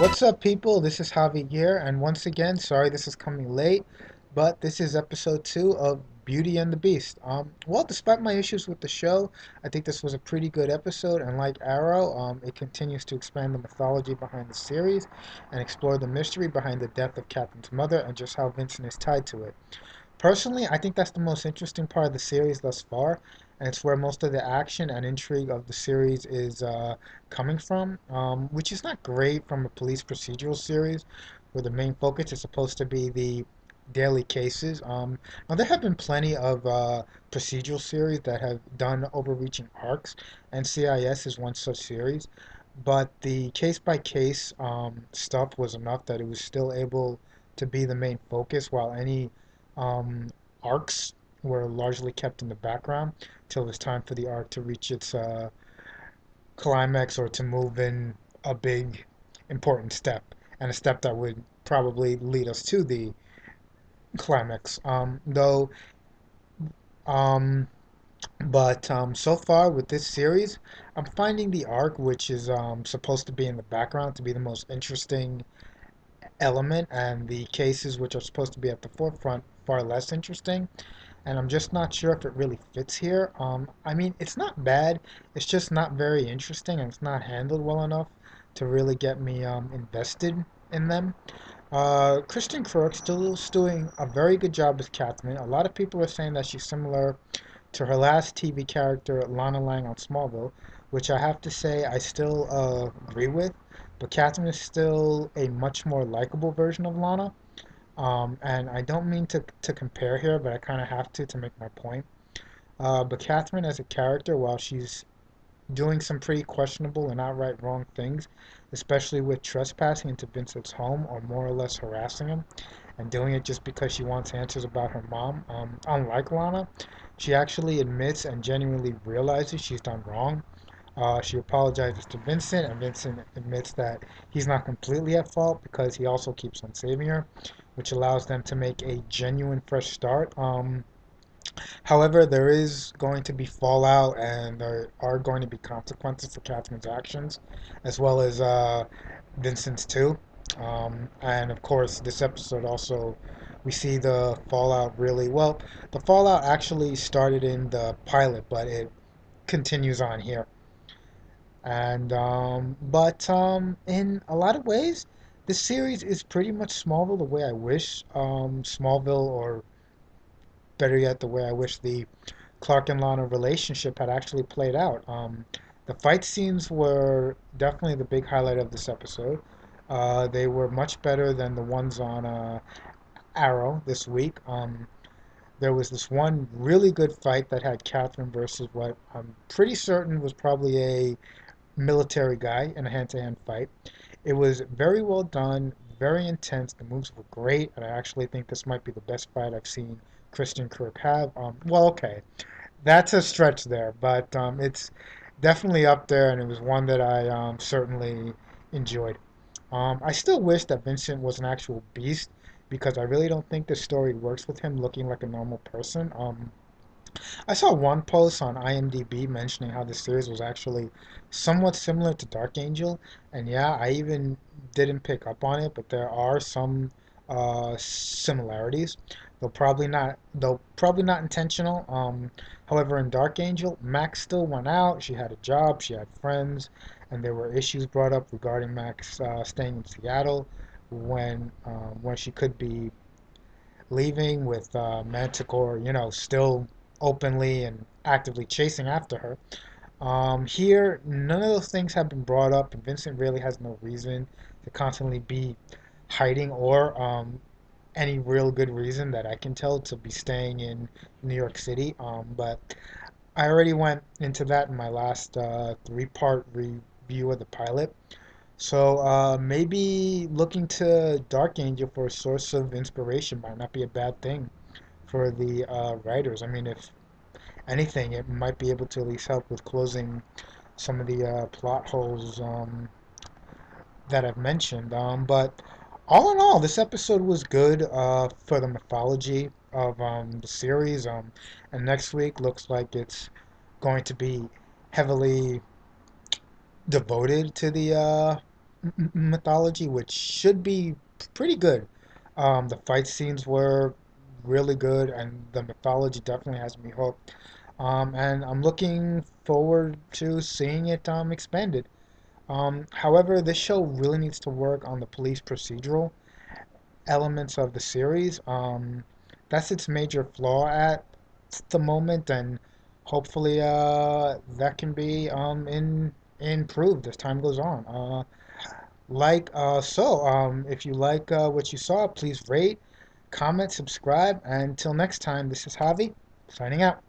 What's up, people? This is Javi here, and once again, sorry this is coming late, but this is episode 2 of Beauty and the Beast. Well, despite my issues with the show, I think this was a pretty good episode, and like Arrow, it continues to expand the mythology behind the series and explore the mystery behind the death of Captain's mother and just how Vincent is tied to it. Personally, I think that's the most interesting part of the series thus far, and it's where most of the action and intrigue of the series is coming from, which is not great from a police procedural series where the main focus is supposed to be the daily cases. Now, there have been plenty of procedural series that have done overreaching arcs, and CIS is one such series, but the case by case stuff was enough that it was still able to be the main focus while any um, arcs were largely kept in the background till it's time for the arc to reach its climax or to move in a big important step and a step that would probably lead us to the climax. Though, um, but so far with this series, I'm finding the arc, which is supposed to be in the background, to be the most interesting element, and the cases which are supposed to be at the forefront far less interesting. And I'm just not sure if it really fits here. I mean, it's not bad. It's just not very interesting, and it's not handled well enough to really get me invested in them. Kristen Crook still is doing a very good job as Catherine. A lot of people are saying that she's similar to her last TV character, Lana Lang on Smallville, which I have to say I still agree with. But Catherine is still a much more likable version of Lana. And I don't mean to compare here, but I kind of have to make my point. But Catherine as a character, while she's doing some pretty questionable and outright wrong things, especially with trespassing into Vincent's home or more or less harassing him, and doing it just because she wants answers about her mom, unlike Lana, she actually admits and genuinely realizes she's done wrong. She apologizes to Vincent, and Vincent admits that he's not completely at fault because he also keeps on saving her, which allows them to make a genuine fresh start. However, there is going to be fallout and there are going to be consequences for Catherine's actions, as well as Vincent's too. And of course, this episode also, we see the fallout really well. The fallout actually started in the pilot, but it continues on here. And but in a lot of ways, this series is pretty much Smallville the way I wish Smallville, or better yet, the way I wish the Clark and Lana relationship had actually played out. The fight scenes were definitely the big highlight of this episode. They were much better than the ones on Arrow this week. There was this one really good fight that had Catherine versus what I'm pretty certain was probably a military guy in a hand-to-hand fight. It was very well done, very intense. The moves were great, and I actually think this might be the best fight I've seen Christian Kirk have. Well, okay, that's a stretch there, but it's definitely up there, and it was one that I certainly enjoyed. I still wish that Vincent was an actual beast because I really don't think this story works with him looking like a normal person. I saw one post on IMDb mentioning how the series was actually somewhat similar to Dark Angel, and yeah, I even didn't pick up on it, but there are some similarities. Though probably not intentional. However, in Dark Angel, Max still went out. She had a job, she had friends, and there were issues brought up regarding Max staying in Seattle when she could be leaving with Manticore, still openly and actively chasing after her. Here, none of those things have been brought up, and Vincent really has no reason to constantly be hiding or any real good reason that I can tell to be staying in New York City. But I already went into that in my last three-part review of the pilot. So maybe looking to Dark Angel for a source of inspiration might not be a bad thing for the writers. I mean, if anything, it might be able to at least help with closing some of the plot holes that I've mentioned. But all in all, this episode was good for the mythology of the series. And next week looks like it's going to be heavily devoted to the mythology, which should be pretty good. The fight scenes were really good, and the mythology definitely has me hooked. And I'm looking forward to seeing it expanded. However, this show really needs to work on the police procedural elements of the series. That's its major flaw at the moment, and hopefully that can be improved as time goes on. If you like what you saw, please rate, comment, subscribe. And until next time, this is Javi, signing out.